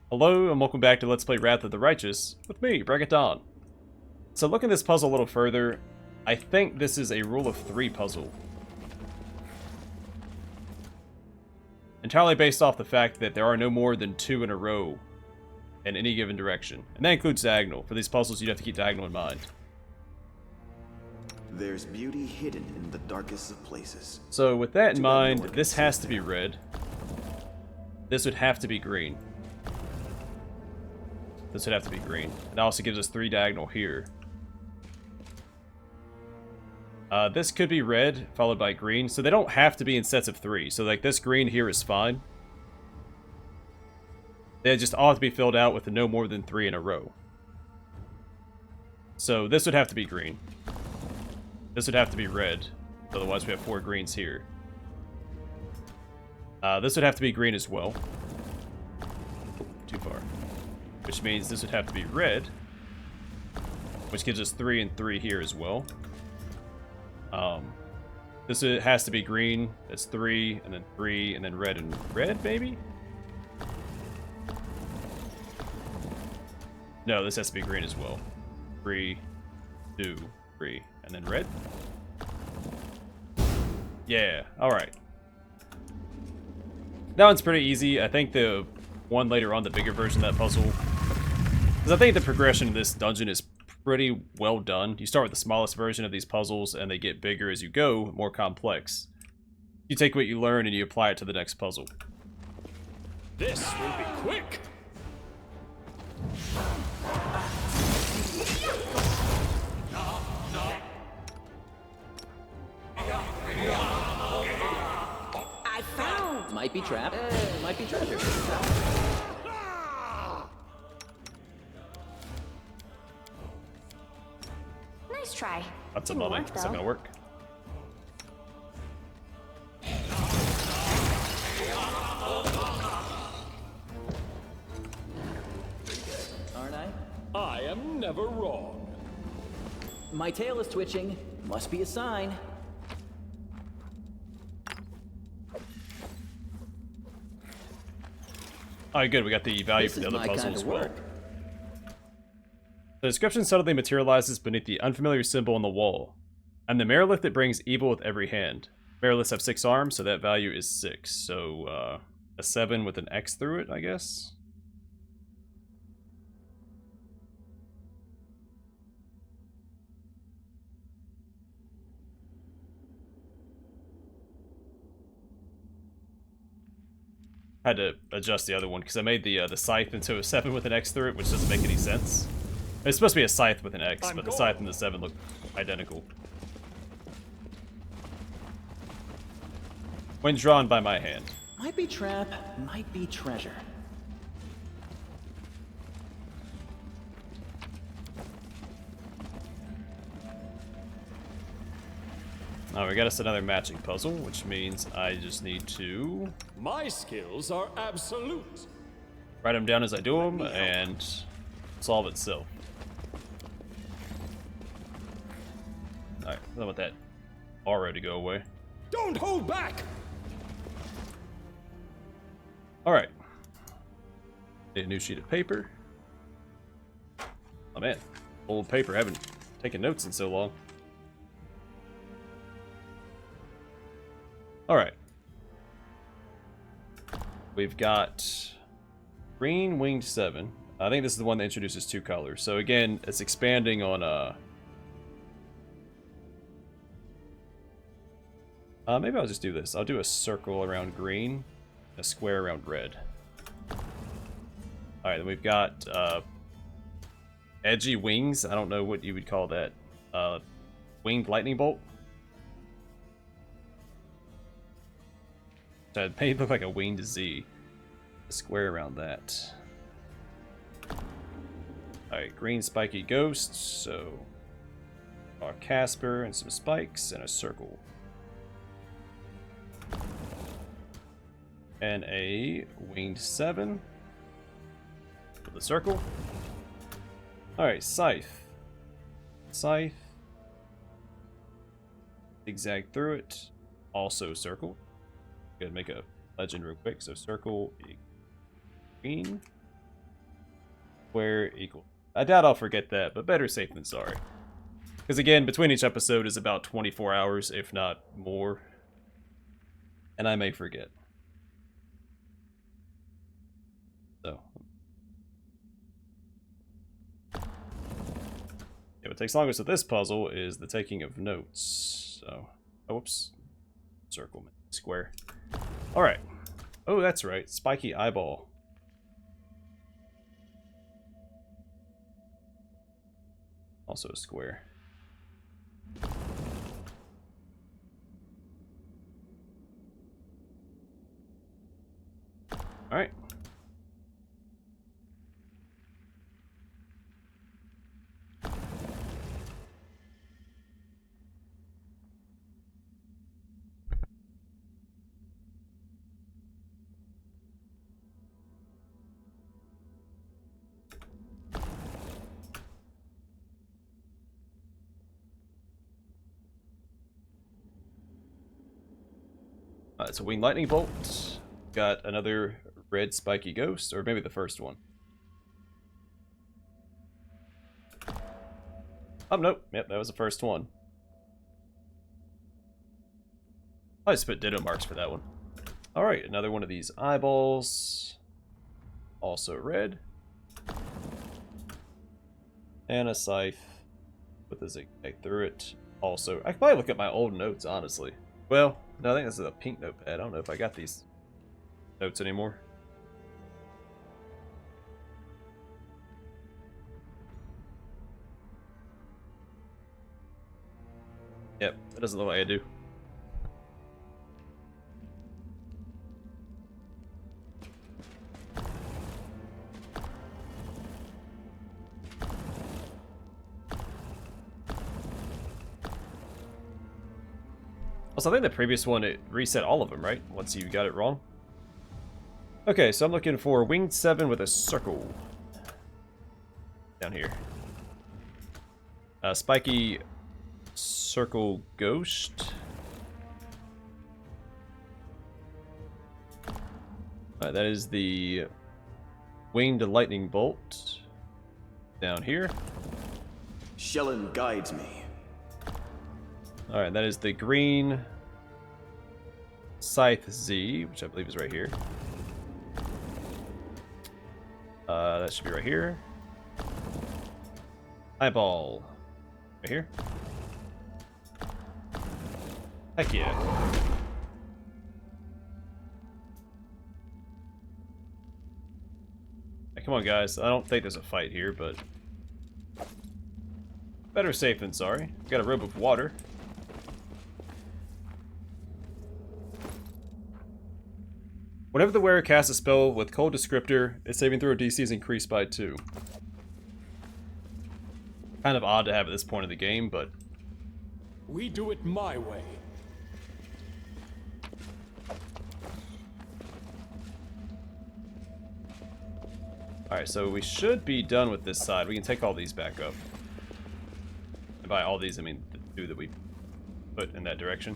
Hello and welcome back to Let's Play Wrath of the Righteous with me, Bragaton. So looking at this puzzle a little further, I think this is a rule of 3 puzzle. Entirely based off the fact that there are no more than 2 in a row in any given direction. And that includes diagonal. For these puzzles, you'd have to keep diagonal in mind. There's beauty hidden in the darkest of places. So with that in mind, this has to be red. This would have to be green. This would have to be green. It also gives us 3 diagonal here. This could be red, followed by green. So they don't have to be in sets of 3. So like this green here is fine. They just all have to be filled out with no more than 3 in a row. So this would have to be green. This would have to be red. Otherwise we have 4 greens here. This would have to be green as well. Too far. Which means this would have to be red, which gives us 3 and 3 here as well. This has to be green. That's 3, and then 3, and then red and red, maybe? No, this has to be green as well. 3, 2, 3, and then red. Yeah, alright. That one's pretty easy. I think the one later on, the bigger version of that puzzle, because I think the progression of this dungeon is pretty well done. You start with the smallest version of these puzzles, and they get bigger as you go, more complex. You take what you learn and you apply it to the next puzzle. This will be quick! I found! Might be trap. Might be treasure. Nice try. That's Didn't annoying. work, It's not though. gonna work. Aren't I? I am never wrong. My tail is twitching. Must be a sign. Alright, good. We got the value This for the is other my puzzle kind as of well. work. The description subtly materializes beneath the unfamiliar symbol on the wall. I'm the Merilith that brings evil with every hand. Meriliths have 6 arms, so that value is 6. So, a 7 with an X through it, I guess? Had to adjust the other one, because I made the scythe into a 7 with an X through it, which doesn't make any sense. It's supposed to be a scythe with an X, but the scythe and the 7 look identical. When drawn by my hand. Might be trap. Might be treasure. Alright, we got us another matching puzzle, which means I just need to My skills are absolute. write them down as I do them and solve itself. Alright, I want that aura to go away. Don't hold back! Alright. Need a new sheet of paper. Oh man, old paper. I haven't taken notes in so long. Alright. We've got green winged 7. I think this is the one that introduces 2 colors. So again, it's expanding on maybe I'll just do this. I'll do a circle around green, a square around red. Alright, then we've got edgy wings. I don't know what you would call that. Winged lightning bolt. That may look like a winged Z. A square around that. Alright, green spiky ghost. So, our Casper and some spikes and a circle. And a winged 7 with a circle. Alright, scythe. Scythe. Zigzag through it. Also circle. Gotta make a legend real quick. So circle green. Square equal. I doubt I'll forget that, but better safe than sorry. Because again, between each episode is about 24 hours, if not more. And I may forget. So. Yeah, what takes longest with this puzzle is the taking of notes. So, oh, whoops. Circle, square. Alright. Oh, that's right. Spiky eyeball. Also a square. Alright. It's a winged lightning bolt. Got another red spiky ghost, or maybe the first one. Oh, nope. Yep, that was the first one. I just put ditto marks for that one. Alright, another one of these eyeballs. Also red. And a scythe with a zigzag through it. Also, I could probably look at my old notes, honestly. Well, no, I think this is a pink notepad. I don't know if I got these notes anymore. Yep, that doesn't look like I do. Also, I think the previous one, it reset all of them, right? Once you got it wrong. Okay, so I'm looking for winged 7 with a circle. Down here. Spiky circle ghost. Alright, that is the winged lightning bolt. Down here. Shellen guides me. Alright, that is the green Scythe Z, which I believe is right here. That should be right here. Eyeball. Right here. Heck yeah. Hey, come on, guys. I don't think there's a fight here, but better safe than sorry. Got a robe of water. Whenever the wearer casts a spell with cold descriptor, its saving throw DC is increased by 2. Kind of odd to have at this point of the game, but We do it my way. alright, so we should be done with this side. We can take all these back up. And by all these, I mean the 2 that we put in that direction.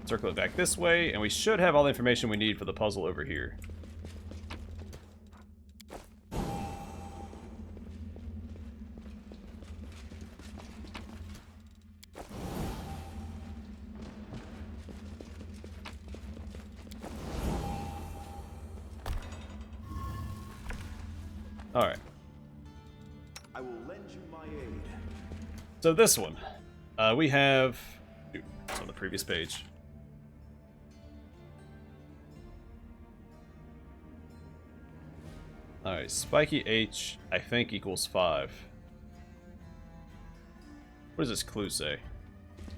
Circle it back this way, and we should have all the information we need for the puzzle over here. Alright. I will lend you my aid. So this one, we have... Ooh, it's on the previous page. Alright, spiky H, I think, equals 5. What does this clue say?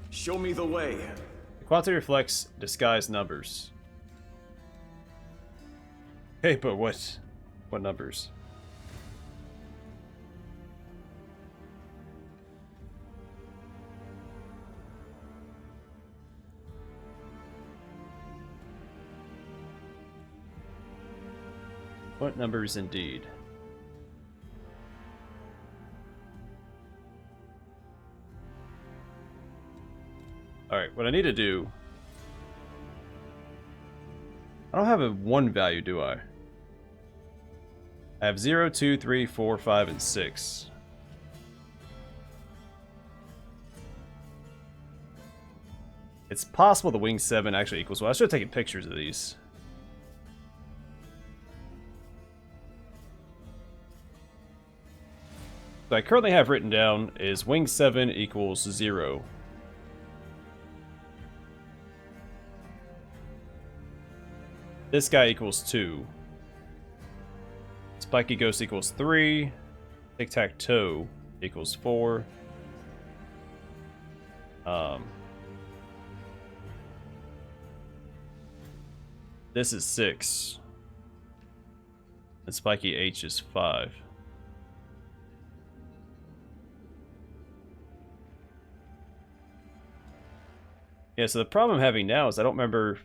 Show me the way. The quantity reflects disguised numbers. Hey, but what numbers? What numbers indeed? Alright, what I need to do... I don't have a 1 value, do I? I have 0, 2, 3, 4, 5, and 6. It's possible the wing 7 actually equals 1. I should have taken pictures of these. So I currently have written down is wing 7 equals 0. This guy equals 2. Spiky Ghost equals 3. Tic-tac-toe equals 4. This is 6. And Spiky H is 5. Yeah, so the problem I'm having now is I don't remember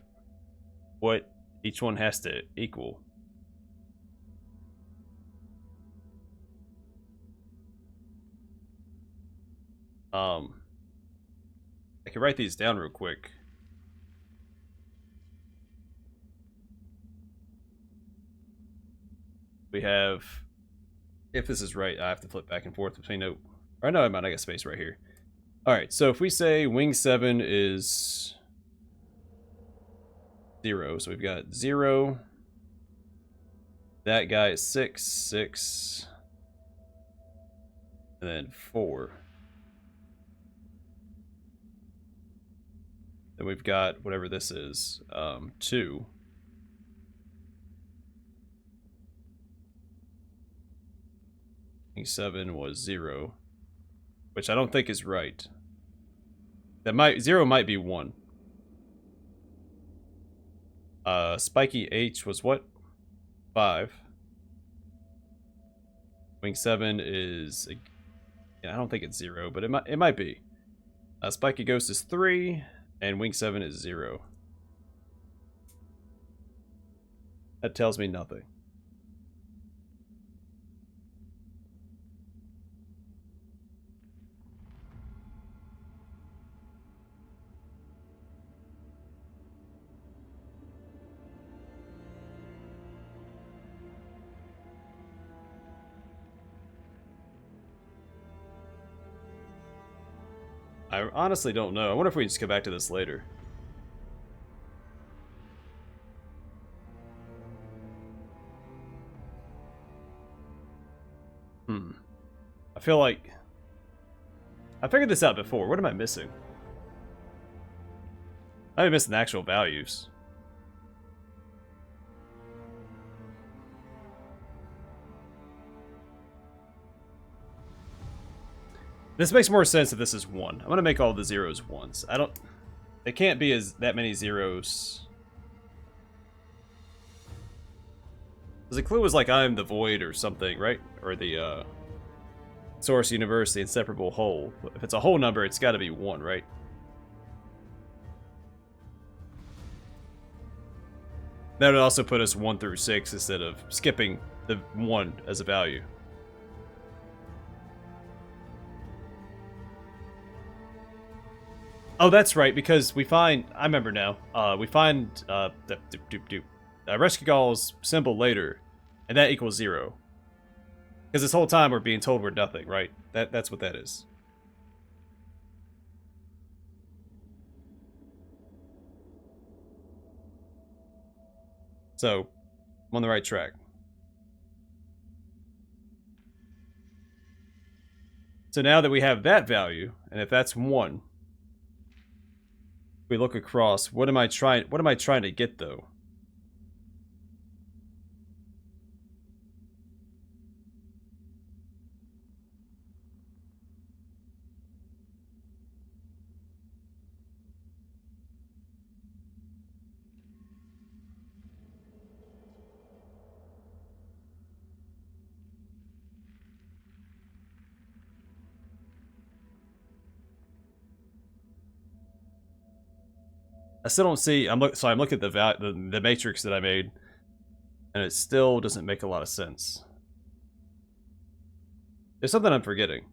what each one has to equal. I can write these down real quick. We have, if this is right, I have to flip back and forth between no, or no, I might, I got space right here. All right, so if we say wing 7 is 0, so we've got 0. That guy is 6, 6, and then 4. Then we've got whatever this is, 2. Wing 7 was 0, which I don't think is right. That might 0 might be 1. Spiky H was what? 5. Wing 7 is, yeah, I don't think it's 0, but it might be. Spiky Ghost is 3, and Wing 7 is 0. That tells me nothing. I honestly don't know. I wonder if we just go back to this later. I feel like I figured this out before. What am I missing? I might be missing the actual values. This makes more sense if this is 1. I'm gonna make all the zeros 1s. I don't. It can't be as that many zeros. Because the clue was like I'm the void or something, right? Or the source universe, the inseparable whole. If it's a whole number, it's got to be 1, right? That would also put us 1 through 6 instead of skipping the 1 as a value. Oh, that's right, because we find, I remember now, we find the Rescue Gall's symbol later, and that equals 0. Because this whole time we're being told we're nothing, right? That's what that is. So, I'm on the right track. So now that we have that value, and if that's 1, we look across, what am I trying to get though? I still don't see. I'm looking at the matrix that I made, and it still doesn't make a lot of sense. There's something I'm forgetting.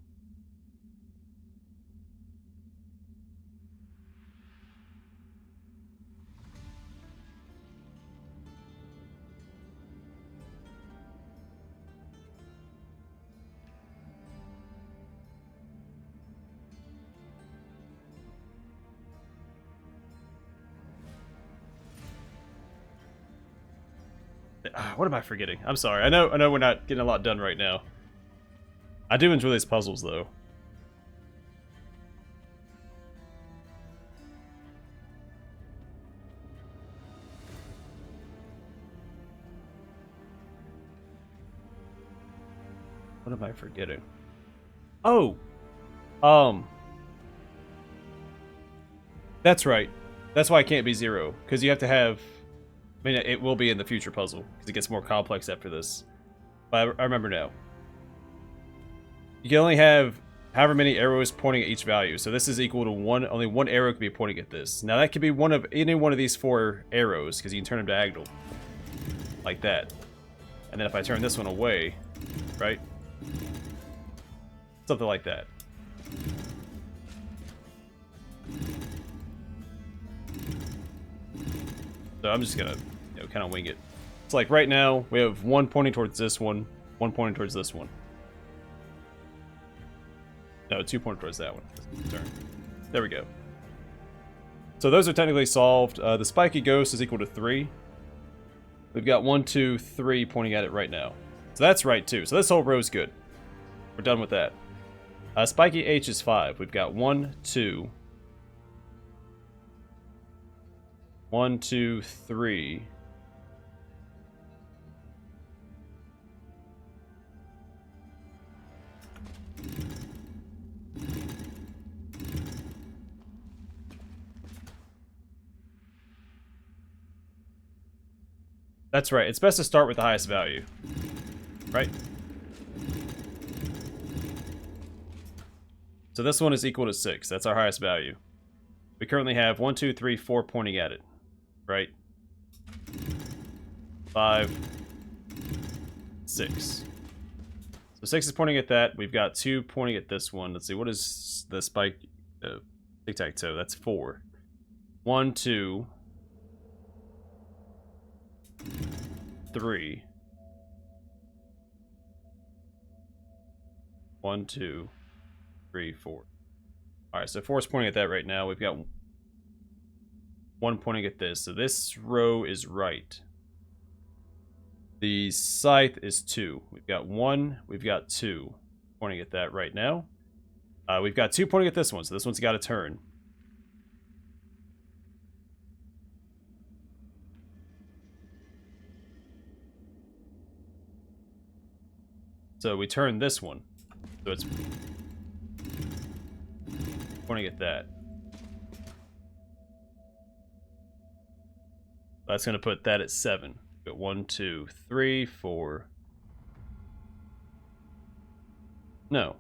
What am I forgetting? I'm sorry. I know we're not getting a lot done right now. I do enjoy these puzzles, though. What am I forgetting? Oh! That's right. That's why it can't be 0. Because you have to have... I mean, it will be in the future puzzle. Because it gets more complex after this. But I remember now. You can only have however many arrows pointing at each value. So this is equal to one. Only one arrow can be pointing at this. Now that could be any one of these 4 arrows. Because you can turn them diagonal. Like that. And then if I turn this one away... Right? Something like that. So I'm just gonna, kind of wing it. It's like right now we have one pointing towards this one pointing towards this one. No, 2 pointing towards that one. Turn. There we go. So those are technically solved. The spiky ghost is equal to 3. We've got 1, 2, 3 pointing at it right now. So that's right too. So this whole row is good. We're done with that. Spiky H is 5. We've got 1, 2. 1, 2, 3. That's right. It's best to start with the highest value. Right? So this one is equal to 6. That's our highest value. We currently have 1, 2, 3, 4 pointing at it. Right? 5, 6. So 6 is pointing at that. We've got 2 pointing at this one. Let's see, what is the spike? Tic-tac-toe. That's 4. 1, 2, 3. 1, 2, 3, 4. Alright, so 4 is pointing at that right now. We've got 1 pointing at this. So this row is right. The scythe is 2. We've got 1, we've got 2 pointing at that right now. We've got 2 pointing at this one, so this one's got a turn. So we turn this one. So it's pointing at that. That's going to put that at 7. Got 1, 2, 3, 4. No.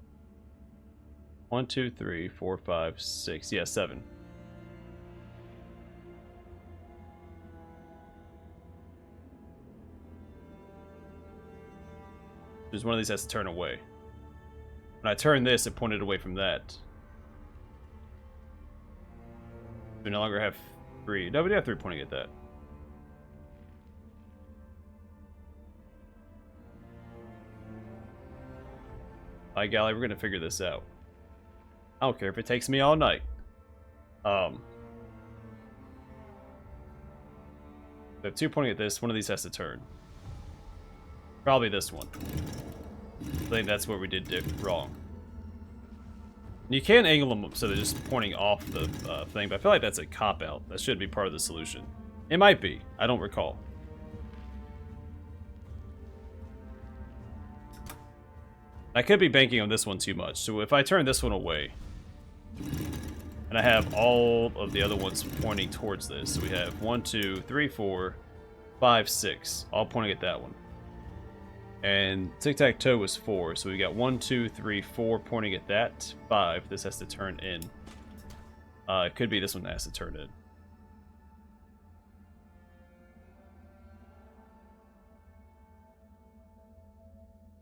1, 2, 3, 4, 5, 6. Yeah, 7. There's one of these has to turn away. When I turn this, it pointed away from that. We no longer have 3. No, we do have 3 pointing at that. By golly, we're gonna figure this out. I don't care if it takes me all night. We have 2 pointing at this. One of these has to turn. Probably this one. I think that's where we did wrong. You can angle them so they're just pointing off the thing, but I feel like that's a cop-out. That should be part of the solution. It might be. I don't recall. I could be banking on this one too much. So if I turn this one away, and I have all of the other ones pointing towards this. So we have 1, 2, 3, 4, 5, 6, all pointing at that one. And tic-tac-toe was 4, so we got 1, 2, 3, 4 pointing at that. 5, this has to turn in. It could be this one that has to turn in.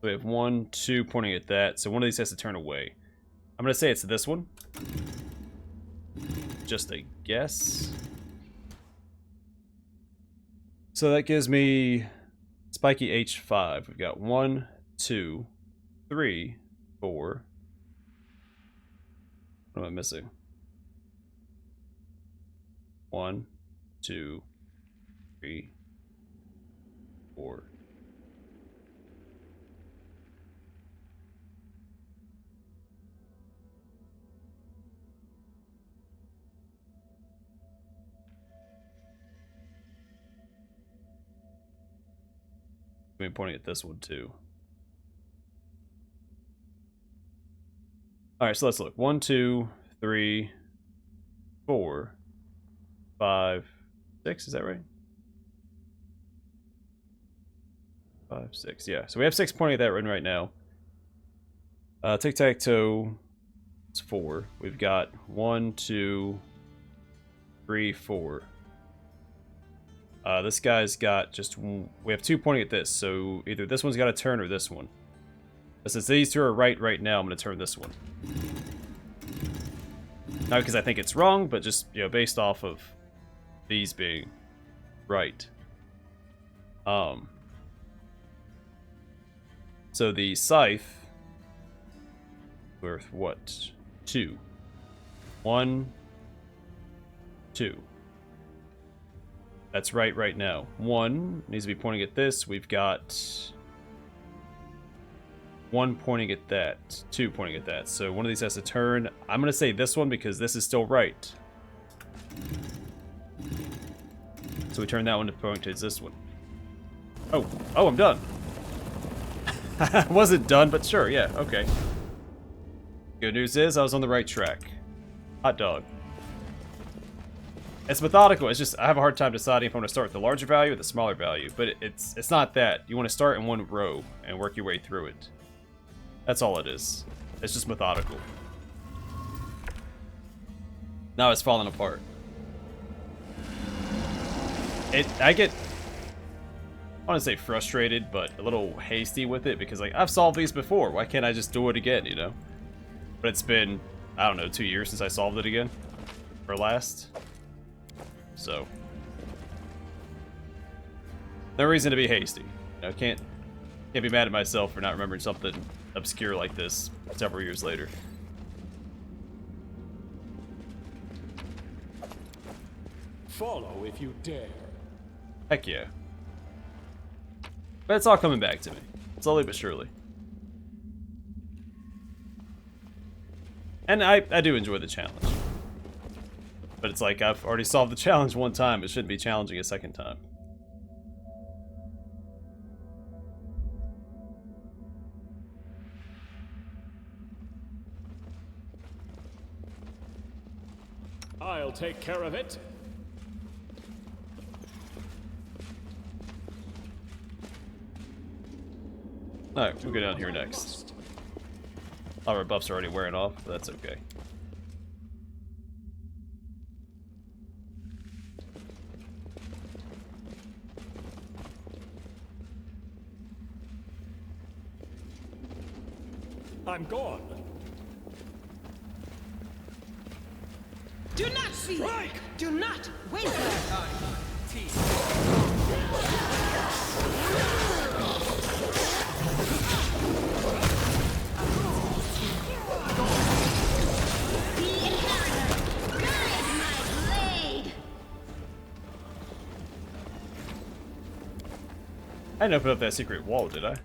We have 1, 2 pointing at that, so one of these has to turn away. I'm going to say it's this one. Just a guess. So that gives me spiky H5. We've got 1, 2, 3, 4. What am I missing? 1, 2, 3, 4. be pointing at this one too. Alright, so let's look. 1, 2, 3, 4, 5, 6, is that right? 5, 6, yeah. So we have 6 pointing at that one right now. Tic-tac-toe, it's 4. We've got 1, 2, 3, 4. This guy's got just... We have 2 pointing at this, so either this one's got a turn or this one. But since these 2 are right now, I'm going to turn this one. Not because I think it's wrong, but just, you know, based off of these being right. So the scythe worth what? 2. 1, 2. That's right now. 1 needs to be pointing at this. We've got 1 pointing at that, 2 pointing at that. So one of these has to turn. I'm going to say this one because this is still right. So we turn that one to point to this one. Oh, I'm done. I wasn't done, but sure, yeah, okay. Good news is I was on the right track. Hot dog. It's methodical. It's just I have a hard time deciding if I'm going to start with the larger value or the smaller value. But it's not that. You want to start in one row and work your way through it. That's all it is. It's just methodical. Now it's falling apart. I get, I want to say frustrated, but a little hasty with it because, like, I've solved these before. Why can't I just do it again, you know? But it's been, I don't know, 2 years since I solved it again. Or last. So. No reason to be hasty. You know, can't be mad at myself for not remembering something obscure like this several years later. Follow if you dare. Heck yeah. But it's all coming back to me. Slowly but surely. And I do enjoy the challenge. But it's like, I've already solved the challenge one time. It shouldn't be challenging a second time. I'll take care of it. Alright, we'll go down here next. All our buffs are already wearing off, but that's okay. I'm gone. Do not see. Strike! Do not waver. The inheritor, guide my blade. I didn't open up that secret wall, did I?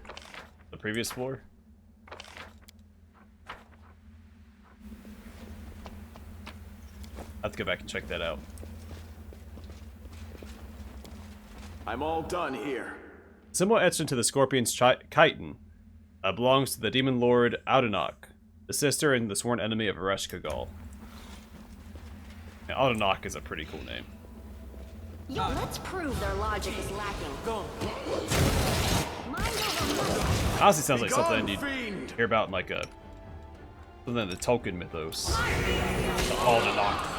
The previous floor? I have to go back and check that out. I'm all done here. Symbol etched into the scorpion's chitin belongs to the demon lord Audinok, the sister and the sworn enemy of Ereshkigal. Now, Audinok is a pretty cool name. Yo, let's prove their logic is lacking. Go. Honestly, sounds like something I Begone, need fiend! to hear about in like a something in the Tolkien mythos. The Audinok.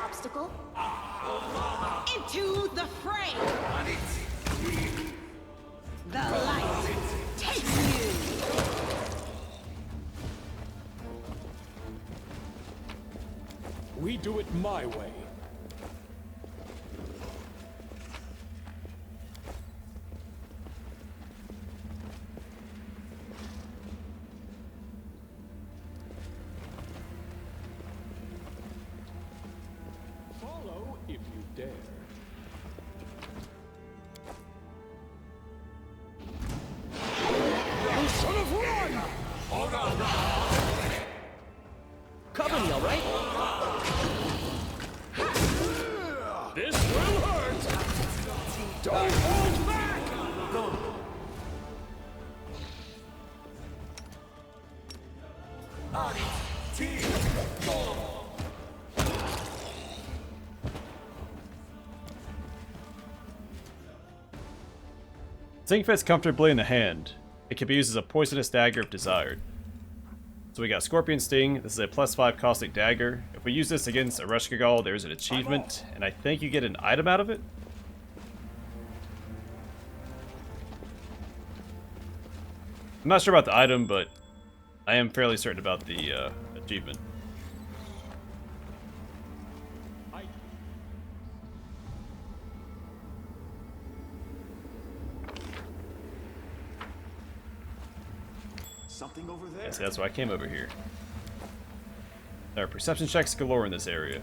Obstacle. Into the fray. The light takes you. We do it my way. Follow if you dare. You son of run! Cover me, all right? Zing fits comfortably in the hand. It can be used as a poisonous dagger if desired. So we got Scorpion Sting. This is a +5 caustic dagger. If we use this against a Rushkagal, there's an achievement, and I think you get an item out of it? I'm not sure about the item, but I am fairly certain about the achievement. Something over there. Yeah, so that's why I came over here. There are perception checks galore in this area.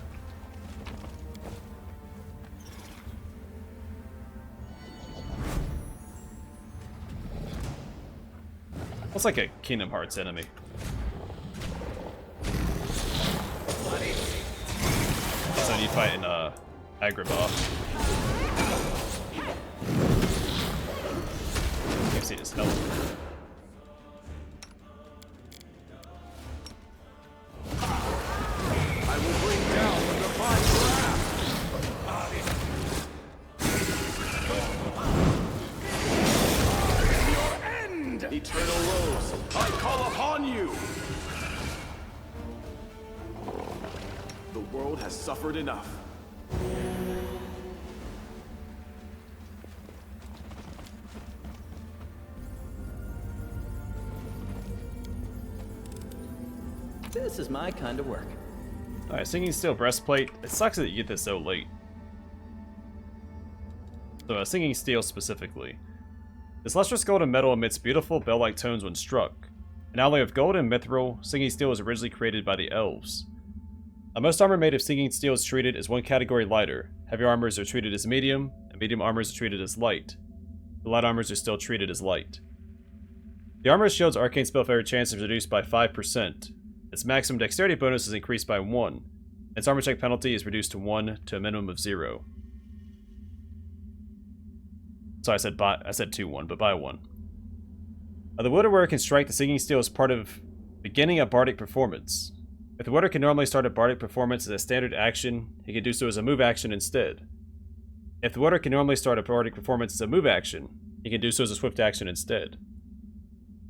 Looks like a Kingdom Hearts enemy. So you fight in Agrabah. Can't see his health. I will bring down the divine wrath. Your end! Eternal Rose, I call upon you! The world has suffered enough. This is my kind of work. Alright, Singing Steel Breastplate. It sucks that you get this so late. So, Singing Steel specifically. This lustrous golden metal emits beautiful bell-like tones when struck. An alloy of gold and mithril, Singing Steel was originally created by the elves. Most armor made of Singing Steel is treated as one category lighter. Heavy armors are treated as medium, and medium armors are treated as light. The light armors are still treated as light. The armor shield's arcane spell failure chance is reduced by 5%. Its maximum dexterity bonus is increased by 1. Its armor check penalty is reduced to 1 to a minimum of 0. Sorry, I said 2-1, but by 1. The Widower can strike the Singing Steel as part of beginning a bardic performance. If the Widower can normally start a bardic performance as a standard action, he can do so as a move action instead. If the Widower can normally start a bardic performance as a move action, he can do so as a swift action instead.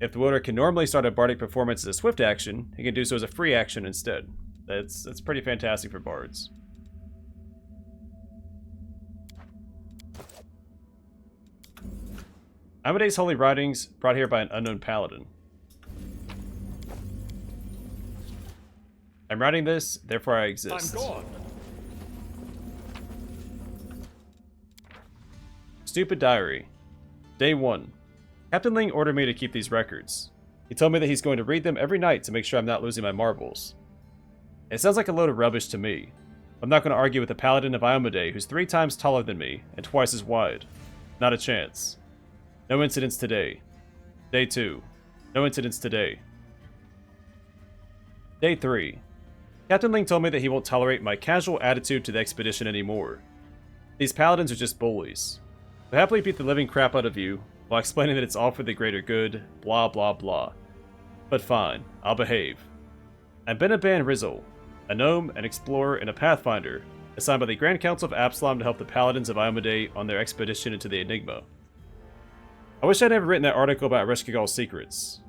If the Widower can normally start a bardic performance as a swift action, he can do so as a free action instead. That's pretty fantastic for bards. Amadeus' Holy Writings, brought here by an unknown paladin. I'm writing this, therefore I exist. I'm gone. Stupid Diary. Day 1. Captain Ling ordered me to keep these records. He told me that he's going to read them every night to make sure I'm not losing my marbles. It sounds like a load of rubbish to me. I'm not going to argue with the paladin of Iomedae who's 3 times taller than me and twice as wide. Not a chance. No incidents today. Day 2. No incidents today. Day 3. Captain Ling told me that he won't tolerate my casual attitude to the expedition anymore. These paladins are just bullies. They'll happily beat the living crap out of you, while explaining that it's all for the greater good, blah blah blah. But fine, I'll behave. I'm Benaban Rizzle, a gnome, an explorer, and a pathfinder, assigned by the Grand Council of Absalom to help the paladins of Iomedae on their expedition into the Enigma. I wish I'd never written that article about Reshkigal's secrets.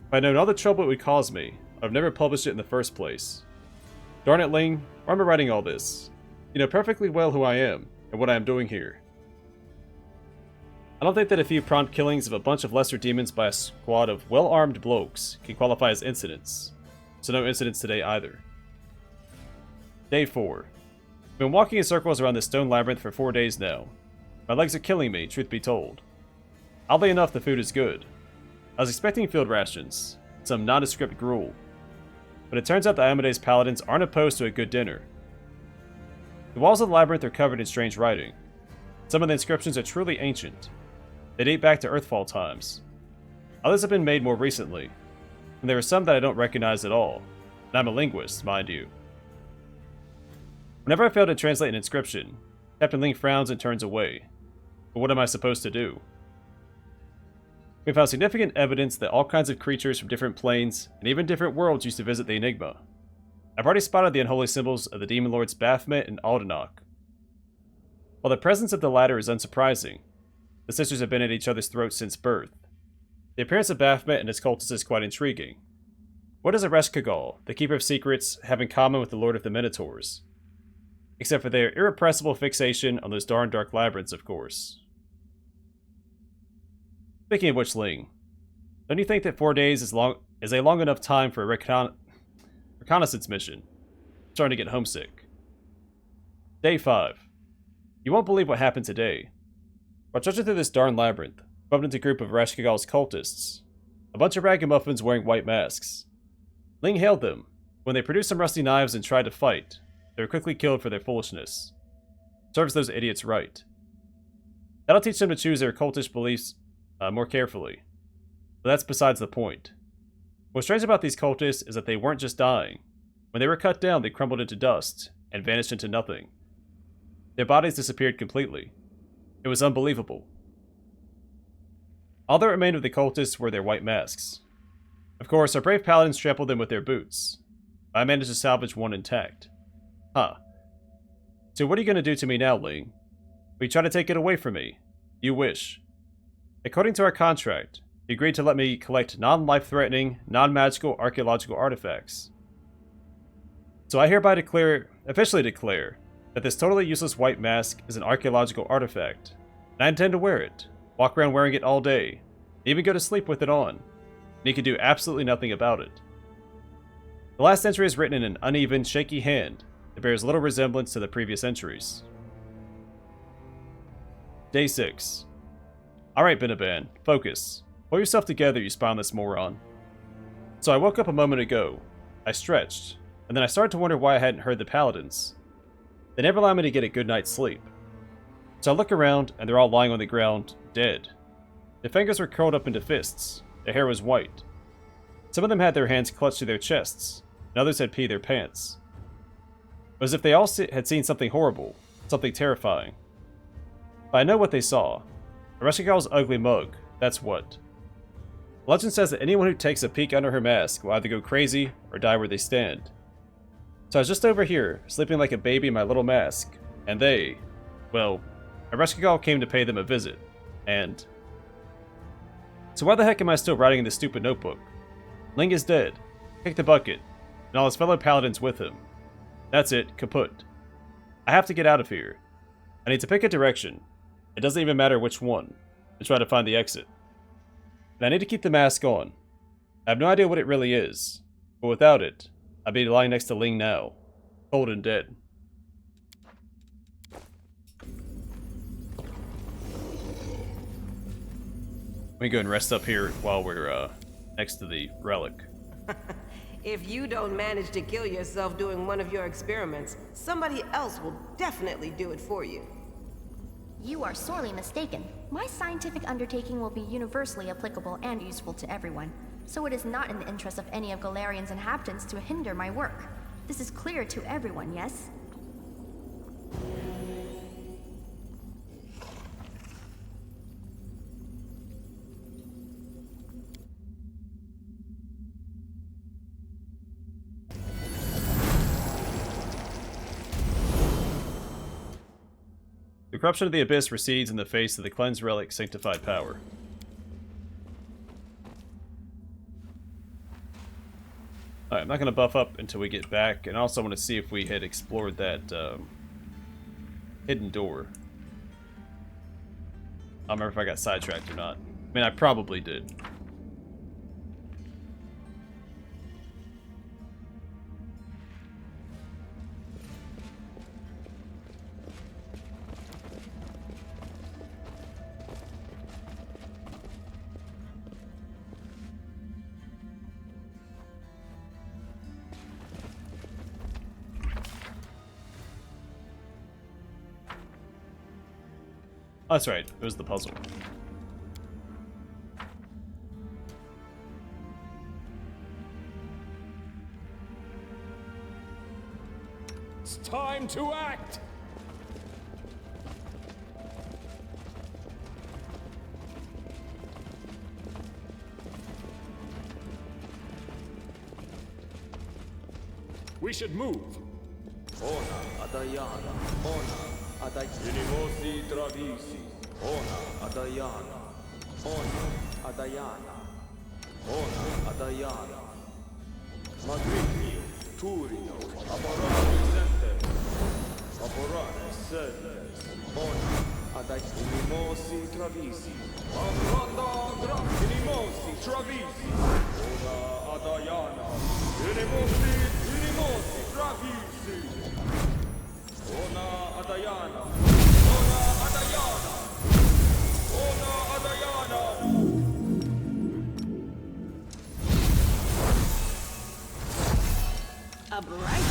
If I'd known all the trouble it would cause me, I'd have never published it in the first place. Darn it, Ling, why am I writing all this? You know perfectly well who I am, and what I am doing here. I don't think that a few prompt killings of a bunch of lesser demons by a squad of well-armed blokes can qualify as incidents, so no incidents today either. Day 4. I've been walking in circles around this stone labyrinth for 4 days now. My legs are killing me, truth be told. Oddly enough, the food is good. I was expecting field rations, some nondescript gruel, but it turns out the Iomedae's paladins aren't opposed to a good dinner. The walls of the labyrinth are covered in strange writing. Some of the inscriptions are truly ancient. They date back to Earthfall times. Others have been made more recently, and there are some that I don't recognize at all, and I'm a linguist, mind you. Whenever I fail to translate an inscription, Captain Ling frowns and turns away. But what am I supposed to do? We found significant evidence that all kinds of creatures from different planes and even different worlds used to visit the Enigma. I've already spotted the unholy symbols of the Demon Lords Baphomet and Aldenok. While the presence of the latter is unsurprising, the sisters have been at each other's throats since birth. The appearance of Baphomet and his cultists is quite intriguing. What does Ereshkigal, the Keeper of Secrets, have in common with the Lord of the Minotaurs? Except for their irrepressible fixation on those darn dark labyrinths, of course. Speaking of which, Ling, don't you think that 4 days is a long enough time for a reconnaissance mission? I'm starting to get homesick. Day 5. You won't believe what happened today. While trudging through this darn labyrinth, I bumped into a group of Ereshkigal's cultists. A bunch of ragamuffins wearing white masks. Ling hailed them. When they produced some rusty knives and tried to fight, they were quickly killed for their foolishness. Serves those idiots right. That'll teach them to choose their cultish beliefs more carefully. But that's besides the point. What's strange about these cultists is that they weren't just dying. When they were cut down, they crumbled into dust and vanished into nothing. Their bodies disappeared completely. It was unbelievable. All that remained of the cultists were their white masks. Of course, our brave paladins trampled them with their boots. I managed to salvage one intact. Huh. So what are you going to do to me now, Ling? Will you try to take it away from me? You wish. According to our contract, you agreed to let me collect non-life-threatening, non-magical archaeological artifacts. So I hereby officially declare, that this totally useless white mask is an archaeological artifact, and I intend to wear it, walk around wearing it all day, even go to sleep with it on, and you can do absolutely nothing about it. The last entry is written in an uneven, shaky hand that bears little resemblance to the previous entries. Day 6. Alright, Binaban, focus. Pull yourself together, you spineless moron. So I woke up a moment ago. I stretched, and then I started to wonder why I hadn't heard the paladins. They never allow me to get a good night's sleep. So I look around, and they're all lying on the ground, dead. Their fingers were curled up into fists. Their hair was white. Some of them had their hands clutched to their chests, and others had peed their pants. It was as if they all had seen something horrible, something terrifying. But I know what they saw. Ereshkigal's ugly mug, that's what. Legend says that anyone who takes a peek under her mask will either go crazy or die where they stand. So I was just over here, sleeping like a baby in my little mask, and Ereshkigal came to pay them a visit, and... So why the heck am I still writing in this stupid notebook? Ling is dead. Kick the bucket, and all his fellow paladins with him. That's it, kaput. I have to get out of here. I need to pick a direction. It doesn't even matter which one, and try to find the exit. And I need to keep the mask on. I have no idea what it really is, but without it, I'd be lying next to Ling now, cold and dead. We can go and rest up here while we're next to the relic. If you don't manage to kill yourself doing one of your experiments, somebody else will definitely do it for you. You are sorely mistaken. My scientific undertaking will be universally applicable and useful to everyone, so it is not in the interest of any of Galarian's inhabitants to hinder my work. This is clear to everyone, yes? The corruption of the Abyss recedes in the face of the cleansed relic's sanctified power. Alright, I'm not going to buff up until we get back, and I also want to see if we had explored that hidden door. I don't remember if I got sidetracked or not. I mean, I probably did. Oh, that's right. It was the puzzle. It's time to act! We should move. Ona Adayana, Ona Inimosi Travisi, Ona Adayana, Ona Adayana, Ona Adayana, Madrigio, Turino, Amorane Sentes, Amorane Sentes, Ona Inimosi Travisi, Amranda Inimosi Travisi, Ona Adayana, Inimosi Travisi. Ona Adayana! Ona Adayana! Ona Adayana! A bright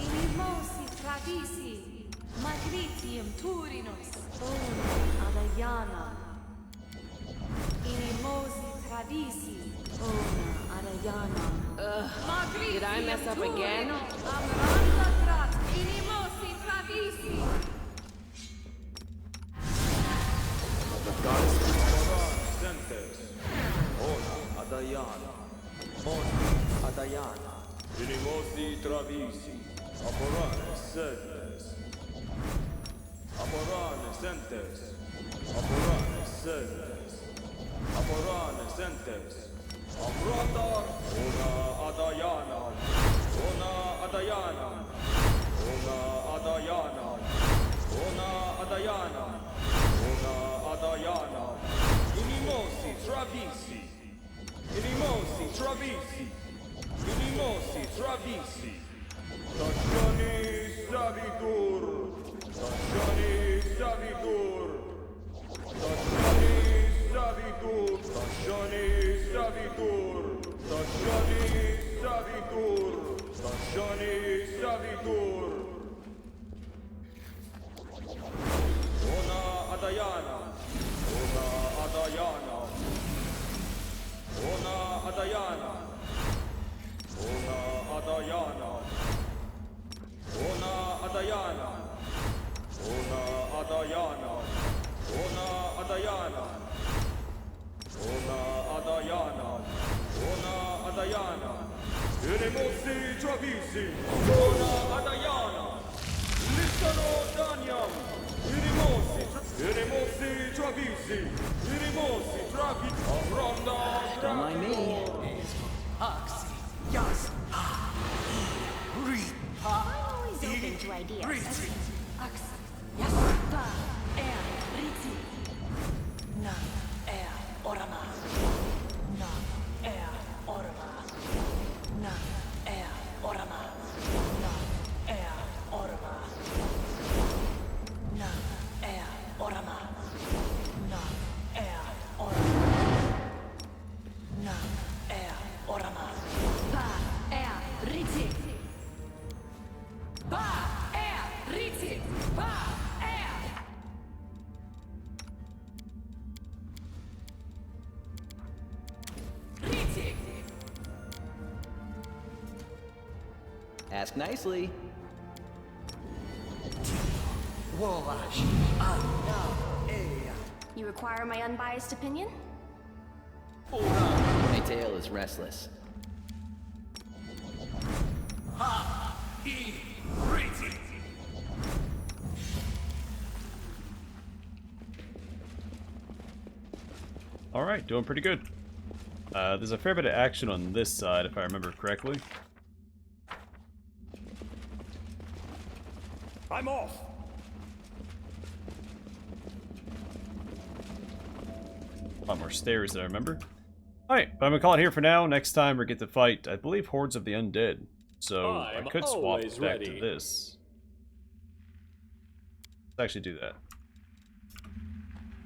Inimosi Travisi, Magritium Turinos, Adayana. Inimosi Travisi, Adayana. Did I mess up again? Amranda Trat, Inimosi Travisi. The goddess of Amorane Sentes. Ona Adayana. Ona Adayana. Inimosi Travisi. Amorane Sentes. Amorane Sentes. Amorane Sentes. Amorane Sentes. Amranda, Ona Adayana, Ona Adayana, Ona Adayana, Ona Adayana, Ona Adayana, Inimosi Travisi, Inimosi Travisi, Inimosi Travisi, Tashani Savitur, Tashani Savitur, Tashani Savitur, Tashani Savitur, Tashani Savitur, Tashani Savitur. Ona Adayana, Ona Adayana, Ona Adayana, Ona Adayana, Ona Adayana, Ona Adayana, Ona Adayana. Ona Adayana, Ona Adayana, Inimosi Travisi, Ona Adayana, Listano Danyam, Inimosi Travisi, Inimosi Travisi, Amranda Don't mind me. I'm always open to ideas. Ask nicely. You require my unbiased opinion? My tail is restless. Alright, doing pretty good. There's a fair bit of action on this side, if I remember correctly. I'm off. A lot more stairs than I remember. Alright, but I'm gonna call it here for now. Next time we get to fight, I believe, hordes of the undead. So I I'm could swap always back ready. to this. Let's actually do that.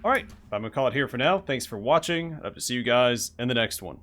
Alright, I'm gonna call it here for now. Thanks for watching. I hope to see you guys in the next one.